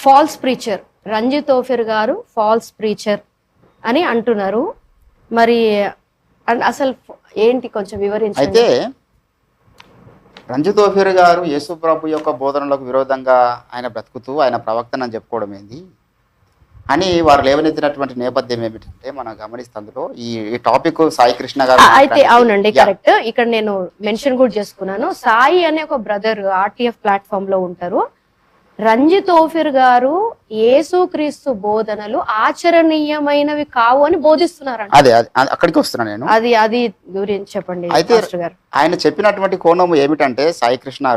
Falls preacher, Ranjith Ophir గారు falls preacher అని అంటున్నారు. మరి అసలు ఏంటి కొంచెం వివరించండి. అయితే రంజిత్ ఓఫిర్ గారు యేసు ప్రభు యొక్క బోధనలకు విరోధంగా ఆయన బ్రతుకుతూ ఆయన ప్రవక్తనని చెప్పుకోవడం ఏంది అని వారు లేవనెత్తినటువంటి నేపథ్యం ఏమిటంటే మనం గమనిస్తే అందులో ఈ టాపిక్ సాయి కృష్ణ గారు అయితే అవునండి, కరెక్ట్. ఇక్కడ నేను మెన్షన్ కూడా చేసుకున్నాను. సాయి అనే ఒక బ్రదర్ ఆర్టీఎఫ్ ప్లాట్ఫామ్ లో ఉంటారు. రంజిత్ ఓఫిర్ గారు యేసుక్రీస్తు బోధనలు ఆచరణీయమైనవి కావు అని బోధిస్తున్నారు. అదే అక్కడికి వస్తున్నాను నేను. అది గురించి చెప్పండి. అయితే ఆయన చెప్పినటువంటి కోణం ఏమిటంటే సాయి కృష్ణ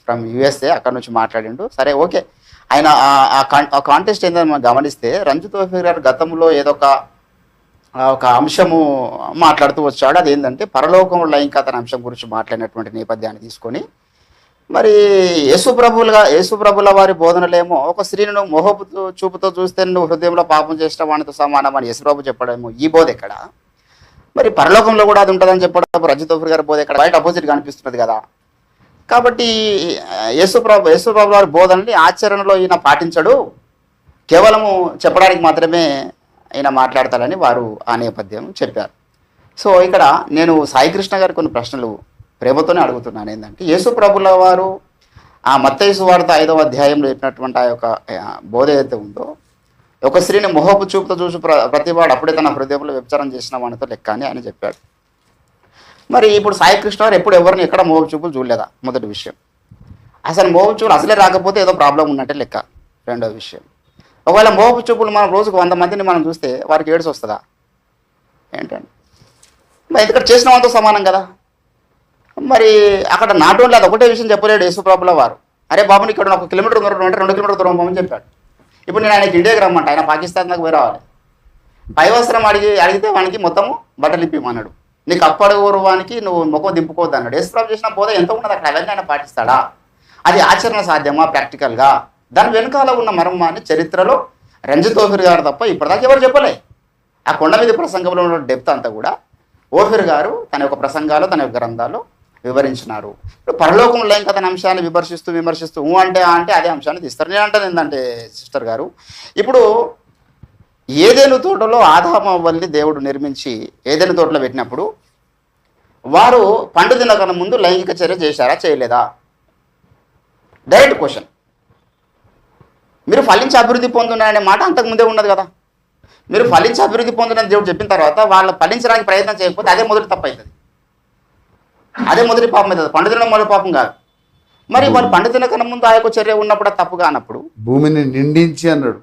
ఫ్రమ్ యుఎస్ఏ అక్కడ నుంచి మాట్లాడిండు. సరే, ఓకే. ఆయన ఆ కాంటెస్ట్ ఏంటని మనం గమనిస్తే రంజిత్ ఓఫిర్ గారు గతంలో ఏదో ఒక అంశము మాట్లాడుతూ వచ్చాడు. అదేంటంటే పరలోకం లైంగికత అంశం గురించి మాట్లాడినటువంటి నేపథ్యాన్ని తీసుకొని మరి యేసుప్రభుల వారి బోధనలేమో ఒక స్త్రీని మొహపు చూపుతో చూస్తే నువ్వు హృదయంలో పాపం చేసిన వానితో సమానం అని యేసుప్రభు చెప్పడమేమో ఈ బోధ ఎక్కడ? మరి పరలోకంలో కూడా అది ఉంటుందని చెప్పడం రంజిత్ ఓఫిర్ గారి బోధ ఎక్కడ? బయట అపోజిట్ కనిపిస్తున్నది కదా. కాబట్టి యేసుప్రభు వారి బోధనని ఆచరణలో ఈయన పాటించడు, కేవలము చెప్పడానికి మాత్రమే ఈయన మాట్లాడతాడని వారు ఆ నేపథ్యం చెప్పారు. సో ఇక్కడ నేను సాయి కృష్ణ గారి కొన్ని ప్రశ్నలు ప్రేమతోనే అడుగుతున్నాను. ఏంటంటే యేసుప్రభుల వారు ఆ మత్తయి సువార్త 5వ అధ్యాయంలో చెప్పినటువంటి ఆ యొక్క బోధ ఏదైతే ఉందో, ఒక స్త్రీని మొహపు చూపుతో చూసి ప్రతివాడు అప్పుడే తన హృదయంలో వ్యభిచారం చేసిన వానితో లెక్క అని ఆయన చెప్పాడు. మరి ఇప్పుడు సాయి కృష్ణ గారు ఎప్పుడు ఎవరిని ఎక్కడ మోహపు చూపులు చూడలేదా? మొదటి విషయం. అసలు మోహపు చూపులు అసలే రాకపోతే ఏదో ప్రాబ్లం ఉన్నట్టే లెక్క. రెండవ విషయం, ఒకవేళ మోహపు చూపులు మనం రోజుకు 100 మందిని మనం చూస్తే వారికి ఏడ్స్ వస్తుందా ఏంటండి? మరి ఎందుకంటే చేసిన వాళ్ళతో సమానం కదా. మరి అక్కడ నాట్ ఓన్లీ అది ఒకటే విషయం చెప్పలేడు యేసుప్రభుల వారు. అరే బాబుని ఇక్కడ 1 కిలోమీటర్ దూరం అంటే 2 కిలోమీటర్ దూరం పోమని చెప్పాడు. ఇప్పుడు నేను ఆయనకి ఇండియాకి రమ్మంట, ఆయన పాకిస్తాన్ దాకా పోయి రావాలి. పై వస్త్రం అడిగితే వానికి మొత్తము బట్టలు ఇప్పిమన్నాడు. నీకు అప్పటి వానికి నువ్వు ముఖం దింపుకోవద్దు అన్నాడు. యేసుప్రభు చేసిన బోధ ఎంత ఉన్నది అక్కడ, అవన్నీ ఆయన పాటిస్తాడా? అది ఆచరణ సాధ్యమా ప్రాక్టికల్గా? దాని వెనకాల ఉన్న మర్మాన్ని చరిత్రలో రంజిత్ ఓఫిర్ గారు తప్ప ఇప్పటిదాకా ఎవరు చెప్పలే. ఆ కొండ మీద ప్రసంగంలో ఉన్న డెప్త్ అంతా కూడా ఓఫిర్ గారు తన యొక్క ప్రసంగాలు తన యొక్క గ్రంథాలు వివరించినారు. ఇప్పుడు పరలోకం లైంగికత అంశాన్ని విమర్శిస్తూ అంటే అదే అంశాన్ని తీస్తారు. నేను అంటే ఏంటంటే సిస్టర్ గారు, ఇప్పుడు ఏదైనా తోటలో ఆదామవ్వల్ని దేవుడు నిర్మించి ఏదైనా తోటలో పెట్టినప్పుడు వారు పండు తినకన్నా ముందు లైంగిక చర్య చేశారా చేయలేదా? Direct question. మీరు ఫలించి అభివృద్ధి పొందున్నారనే మాట అంతకుముందే ఉన్నది కదా. మీరు ఫలించి అభివృద్ధి పొందునని దేవుడు చెప్పిన తర్వాత వాళ్ళు ఫలించడానికి ప్రయత్నం చేయకపోతే అదే మొదటి తప్పు అవుతుంది, అదే మొదటి పాపం అవుతుంది. పండు తినడం మొదటి పాపం కాదు. మరి వాళ్ళు పండు తినకన్నా ముందు ఆ యొక్క చర్య ఉన్నప్పుడు తప్పు కానప్పుడు, భూమిని నిండించి అన్నాడు,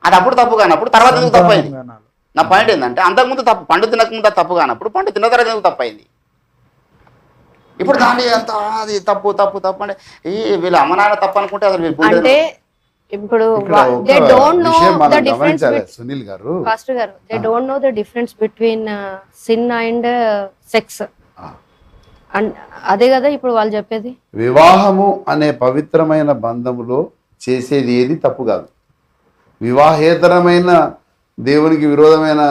అది అప్పుడు తప్పు కానప్పుడు తర్వాత ఎందుకు తప్పు అయింది? నా పాయింట్ ఏంటంటే అంతకుముందు తప్పు, పండు తినకముందు తప్పు కానప్పుడు పండు తిన్న తర్వాత ఎందుకు తప్పు అయింది? ఇప్పుడు దాన్ని అంత అది తప్పు తప్పు తప్పు అంటే వీళ్ళ అమ్మ నాన్న తప్పు అనుకుంటే అసలు ఇప్పుడు సునీల్ గారు ఫాస్టర్ గారు they don't know the difference between sin and sex. అదే కదా ఇప్పుడు వాళ్ళు చెప్పేది. వివాహము అనే పవిత్రమైన బంధములో చేసేది ఏది తప్పు కాదు. వివాహేతరమైన దేవునికి విరోధమైన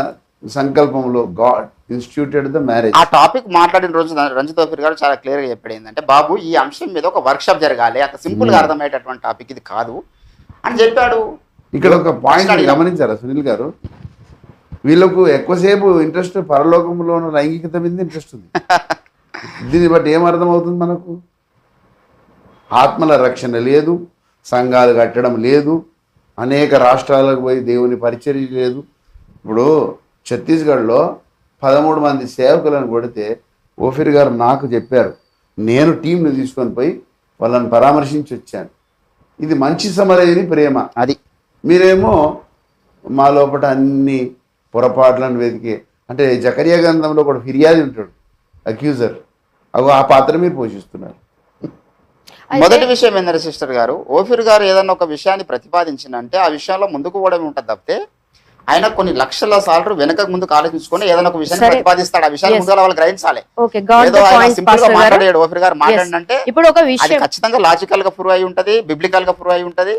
సంకల్పంలో గాడ్ ఇన్స్టిట్యూటెడ్ ద మ్యారేజ్. ఆ టాపిక్ మాట్లాడిన రోజు రంజిత్ ఓఫిర్ గారు చాలా క్లియర్ గా చెప్పాడు ఏంటంటే, బాబు ఈ అంశం మీద ఒక వర్క్ షాప్ జరగాలి, అంత సింపుల్ గా అర్థమయ్యేటటువంటి టాపిక్ ఇది కాదు అని చెప్పాడు. ఇక్కడ ఒక పాయింట్ గమనించారా సునీల్ గారు, వీళ్ళకు ఎక్కువసేపు ఇంట్రెస్ట్ పరలోకంలోని లైంగికత మీద ఇంట్రెస్ట్ ఉంది. దీన్ని బట్టి ఏం అర్థమవుతుంది మనకు? ఆత్మల రక్షణ లేదు, సంఘాలు కట్టడం లేదు, అనేక రాష్ట్రాలకు పోయి దేవుని పరిచర్య లేదు. ఇప్పుడు ఛత్తీస్గఢ్లో 13 మంది సేవకులను కొడితే ఓఫిర్ గారు నాకు చెప్పారు, నేను టీంను తీసుకొని పోయి వాళ్ళని పరామర్శించి వచ్చాను. ఇది మంచి సమరయ్యని ప్రేమ. అది మీరేమో మా లోపల అన్ని పొరపాట్లను వెతికే, అంటే జకరియా గ్రంథంలో కూడా ఫిర్యాదు ఉంటాడు, అక్యూజర్. ఆ పాత్ర మీరు పోషిస్తున్నారు. మొదటి విషయం ఏంటంటే సిస్టర్ గారు, ఓఫిర్ గారు ఏదన్నా ఒక విషయాన్ని ప్రతిపాదించినంటే ఆ విషయంలో ముందుకు పోవడం ఉంటుంది తప్పితే ఆయన కొన్ని లక్షల సార్లు వెనక ముందుకు ఆలోచించుకొని ఏదైనా ఒక విషయాన్ని ప్రతిపాదిస్తాడు. ఆ విషయాన్ని ముందు వాళ్ళు గ్రహించాలి. సింపుల్ గా మాట్లాడాడు ఓఫిర్ గారు మాట్లాడినంటే అది ఖచ్చితంగా లాజికల్ గా ప్రూవ్ అయి ఉంటది, బిబ్లికల్ గా ప్రూవ్ అయి ఉంటది,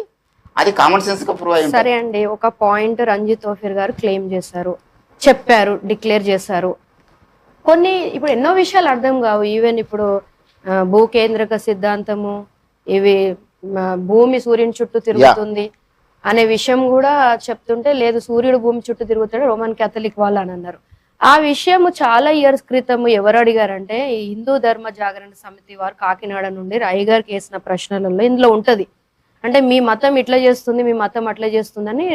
అది కామన్ సెన్స్ గా ప్రూవ్ అయి ఉంటది. సరే అండి, ఒక పాయింట్ రంజిత్ ఓఫిర్ గారు క్లెయిమ్ చేశారు, చెప్పారు, డిక్లేర్ చేశారు. కొన్ని ఇప్పుడు ఎన్నో విషయాలు అర్థం కావు. ఈవెన్ ఇప్పుడు భూకేంద్రక సిద్ధాంతము, ఇవి భూమి సూర్యుని చుట్టూ తిరుగుతుంది అనే విషయం కూడా చెప్తుంటే, లేదు సూర్యుడు భూమి చుట్టూ తిరుగుతాడు రోమన్ కేథలిక్ వాళ్ళు అని అన్నారు. ఆ విషయం చాలా ఇయర్స్ క్రితం ఎవరు అడిగారంటే, ఈ హిందూ ధర్మ జాగరణ సమితి వారు కాకినాడ నుండి అయ్యగారికి వేసిన ప్రశ్నలలో ఇందులో ఉంటది. అంటే మీ మతం ఇట్లా చేస్తుంది, మీ మతం అట్లా చేస్తుందని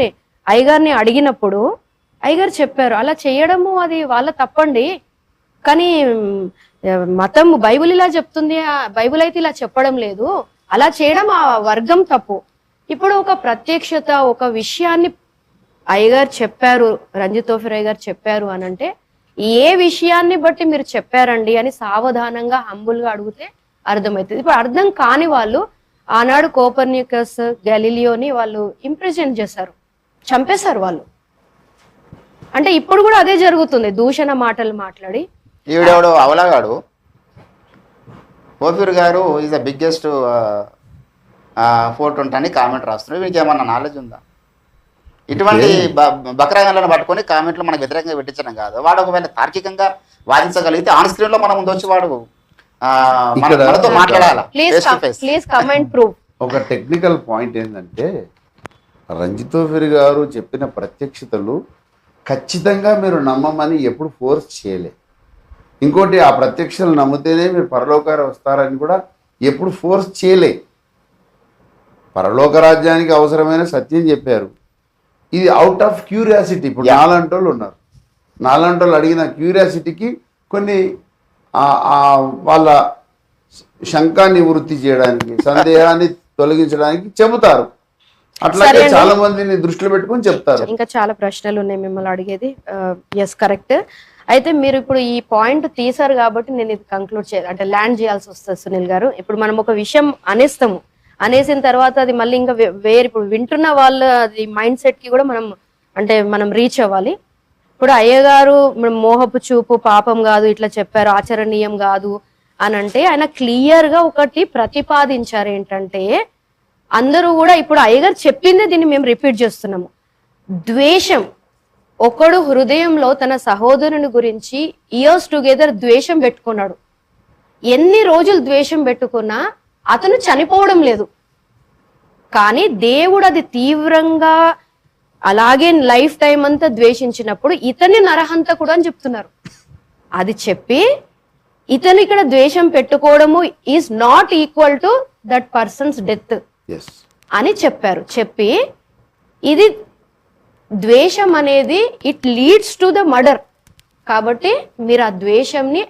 అయ్యగారిని అడిగినప్పుడు అయ్యగారు చెప్పారు, అలా చేయడము అది వాళ్ళ తప్పండి, కానీ మతం బైబిల్ ఇలా చెప్తుంది, బైబిల్ అయితే ఇలా చెప్పడం లేదు, అలా చేయడం ఆ వర్గం తప్పు. ఇప్పుడు ఒక ప్రత్యక్షత, ఒక విషయాన్ని అయ్యగారు చెప్పారు, రంజిత్ తోఫీర్ అయ్యగారు చెప్పారు అని అంటే, ఏ విషయాన్ని బట్టి మీరు చెప్పారండి అని సావధానంగా హంబుల్ గా అడిగితే అర్థమవుతుంది. ఇప్పుడు అర్థం కాని వాళ్ళు ఆనాడు కోపర్నికస్, గెలీలియోని వాళ్ళు ఇంప్రెజెంట్ చేశారు, చంపేశారు వాళ్ళు. అంటే ఇప్పుడు కూడా అదే జరుగుతుంది, దూషణ మాటలు మాట్లాడి. ఈవిడెవడో అవలగాడు తోఫీర్ గారు ఈజ్ ద బిగ్గెస్ట్ 420 అని కామెంట్ రాస్తున్నారు. వీనికి ఏమన్నా నాలెడ్జ్ ఉందా? ఇటువంటి బక్రాగాలను పట్టుకొని కామెంట్లు మనకు వ్యతిరేకంగా పెట్టించడం కాదు. వాడు ఒకవేళ తార్కికంగా వాదించగలిగితే ఆన్ స్క్రీన్ లో మనం ముందొచ్చి వాడు మనతో మాట్లాడాలి. Please comment proof. ఒక టెక్నికల్ పాయింట్ ఏంటంటే, రంజిత్ తోఫీర్ గారు చెప్పిన ప్రత్యక్షతలు ఖచ్చితంగా మీరు నమ్మమని ఎప్పుడు ఫోర్స్ చేయలే. ఇంకోటి, ఆ ప్రత్యక్షలు నమ్మితేనే మీరు పరలోకాలు వస్తారని కూడా ఎప్పుడు ఫోర్స్ చేయలే. పరలోక రాజ్యానికి అవసరమైన సత్యం చెప్పారు. ఇది అవుట్ ఆఫ్ క్యూరియాసిటీ. ఇప్పుడు నాలాంటి వాళ్ళు ఉన్నారు, నాలాంటి వాళ్ళు అడిగిన క్యూరియాసిటీకి కొన్ని వాళ్ళ శంకాన్ని నివృత్తి చేయడానికి, సందేహాన్ని తొలగించడానికి చెబుతారు. అట్లాగే చాలా మందిని దృష్టిలో పెట్టుకొని చెప్తారు. ఇంకా చాలా ప్రశ్నలు ఉన్నాయి మిమ్మల్ని అడిగేది. Yes, correct. అయితే మీరు ఇప్పుడు ఈ పాయింట్ తీసారు కాబట్టి నేను ఇది కంక్లూడ్ చేయాలి, అంటే ల్యాండ్ చేయాల్సి వస్తుంది సునీల్ గారు. ఇప్పుడు మనం ఒక విషయం అనేస్తాము, అనేసిన తర్వాత అది మళ్ళీ ఇంకా వేరే, ఇప్పుడు వింటున్న వాళ్ళ అది మైండ్ సెట్ కి కూడా మనం రీచ్ అవ్వాలి. ఇప్పుడు అయ్యగారు మోహపు చూపు పాపం కాదు ఇట్లా చెప్పారు, ఆచరణీయం కాదు అని అంటే ఆయన క్లియర్ గా ఒకటి ప్రతిపాదించారు. ఏంటంటే అందరూ కూడా ఇప్పుడు అయ్యగారు చెప్పిందే దీన్ని మేము రిపీట్ చేస్తున్నాము. ద్వేషం, ఒకడు హృదయంలో తన సహోదరుని గురించి ఇయర్స్ టుగెదర్ ద్వేషం పెట్టుకున్నాడు. ఎన్ని రోజులు ద్వేషం పెట్టుకున్నా అతను చనిపోవడం లేదు, కానీ దేవుడు అది తీవ్రంగా అలాగే లైఫ్ టైం అంతా ద్వేషించినప్పుడు ఇతన్ని నరహంతకుడు అని చెప్తున్నారు. అది చెప్పి ఇతను ఇక్కడ ద్వేషం పెట్టుకోవడము is not equal to that persons death అని చెప్పారు. చెప్పి ఇది ద్వేషం అనేది it leads to the murder, కాబట్టి మీరు ఆ ద్వేషంని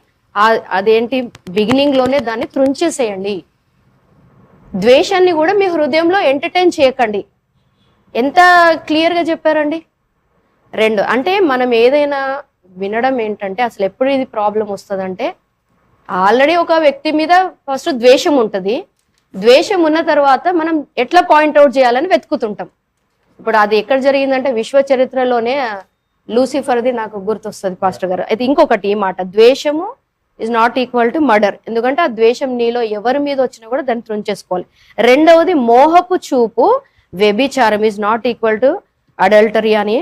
అదేంటి బిగినింగ్ లోనే దాన్ని త్రుంచేసేయండి. ద్వేషాన్ని కూడా మీ హృదయంలో ఎంటర్టైన్ చేయకండి. ఎంత క్లియర్ గా చెప్పారండి. రెండు, అంటే మనం ఏదైనా వినడం ఏంటంటే అసలు ఎప్పుడు ఇది ప్రాబ్లం వస్తుందంటే, ఆల్రెడీ ఒక వ్యక్తి మీద ఫస్ట్ ద్వేషం ఉంటుంది, ద్వేషం ఉన్న తర్వాత మనం ఎట్లా పాయింట్అవుట్ చేయాలని వెతుకుతుంటాం. ఇప్పుడు అది ఎక్కడ జరిగిందంటే విశ్వ చరిత్రలోనే లూసిఫర్ది నాకు గుర్తొస్తుంది పాస్టర్ గారు. అయితే ఇంకొకటి ఈ మాట, ద్వేషము is not equal to murder, ఎందుకంటే ఆ ద్వేషం నీలో ఎవరి మీద వచ్చినా కూడా దాన్ని త్రుంచేసుకోవాలి. రెండవది మోహపు చూపు, వ్యభిచారం is not equal to adultery అని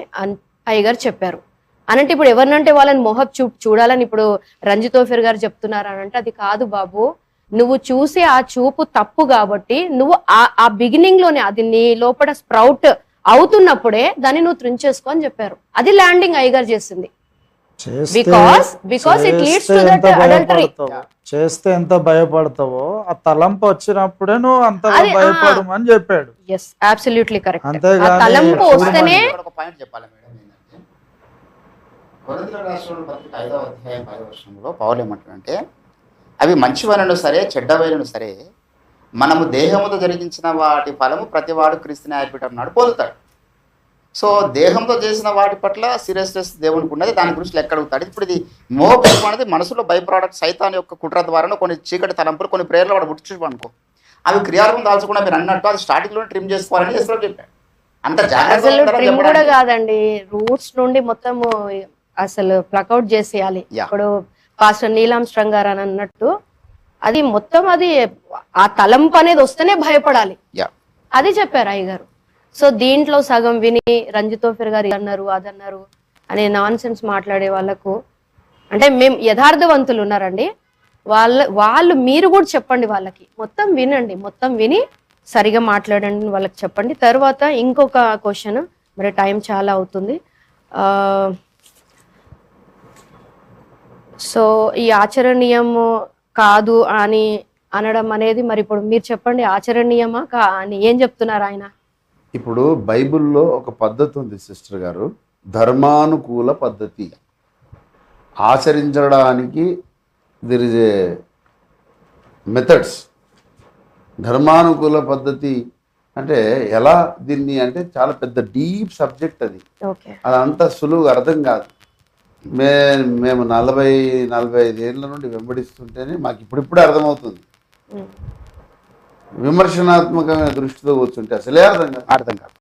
అయ్యగారు చెప్పారు. అనంటే ఇప్పుడు ఎవరినంటే వాళ్ళని మోహపు చూపు చూడాలని ఇప్పుడు రంజిత్ తోఫీర్ గారు చెప్తున్నారు అని అంటే అది కాదు బాబు, నువ్వు చూసే ఆ చూపు తప్పు కాబట్టి నువ్వు ఆ బిగినింగ్ లోనే అది నీ లోపల స్ప్రౌట్ అవుతున్నప్పుడే దాన్ని నువ్వు త్రుంచేసుకో అని చెప్పారు. అది ల్యాండింగ్ అయ్యగారు చేసింది. Because it leads to that adultery. చేస్తే ఎంత భయపడతావో ఆ తలంపు వచ్చినప్పుడే నువ్వు అంత భయపడు అని చెప్పాడు. yes, absolutely correct. ఆ తలంపు వస్తేనే ఒక పాయింట్ చెప్పాలి మేడం. ఏంటంటే కొరింథీయుల రాష్ట్రంలో 5వ అధ్యాయం 10వ వచనంలో పౌలు ఏమంటాడంటే, అవి మంచివైనను సరే చెడ్డవైనను సరే మనము దేహముతో జరిగించిన వాటి ఫలము ప్రతివాడు క్రీస్తు న్యాయపీఠం నాడు పొందుతాడు. సో దేహంతో చేసిన వాటి పట్ల సీరియస్నెస్ దేవునికి ఉన్నది, దాని గురించి లెక్క అడుగుతాడు. ఇప్పుడు ఇది మోహం అనేది మనసులో బై ప్రోడక్ట్ సైతాన్ యొక్క కుట్ర ద్వారా కొన్ని చీకటి తలంపులు, కొన్ని ప్రేర్లు వాడు ముట్టించుకో, అవి క్రియారూపం దాల్చకుండా మీరు అన్నట్టు అది స్టార్టింగ్ లో ట్రిమ్ చేసుకోవాలని చేస్తారని చెప్పాడు. అంత జాగ్రత్త కూడా కాదండి, రూట్స్ నుండి మొత్తం అసలు ప్లక్అవుట్ చేసేయాలి. ఇప్పుడు పాస్టర్ నీలాం స్ట్రంగ్ గారు అని అన్నట్టు అది మొత్తం అది ఆ తలంపు అనేది వస్తేనే భయపడాలి, అది చెప్పారు అయ్యగారు. సో దీంట్లో సగం విని రంజిత్ తోఫీర్ గారు అన్నారు అదన్నారు అనే నాన్ సెన్స్ మాట్లాడే వాళ్ళకు, అంటే మేము యథార్థవంతులు ఉన్నారండి, వాళ్ళు మీరు కూడా చెప్పండి వాళ్ళకి, మొత్తం వినండి, మొత్తం విని సరిగా మాట్లాడండి వాళ్ళకి చెప్పండి. తర్వాత ఇంకొక క్వశ్చన్, మరి టైం చాలా అవుతుంది. సో ఈ ఆచరణీయము కాదు అని అనడం అనేది, మరి ఇప్పుడు మీరు చెప్పండి, ఆచరణీయమా అని ఏం చెప్తున్నారు ఆయన? ఇప్పుడు బైబిల్లో ఒక పద్ధతి ఉంది సిస్టర్ గారు, ధర్మానుకూల పద్ధతి. ఆచరించడానికి దిర్ ఇస్ ఏ మెథడ్స్. ధర్మానుకూల పద్ధతి అంటే ఎలా దీన్ని అంటే చాలా పెద్ద డీప్ సబ్జెక్ట్ అది. ఓకే, అదంతా సులువుగా అర్థం కాదు. మేము 40-45 ఏళ్ళ నుండి వెంబడిస్తుంటేనే మాకు ఇప్పుడిప్పుడే అర్థమవుతుంది. విమర్శనాత్మకమైన దృష్టితో కూర్చుంటే అసలే అర్థం కాదు.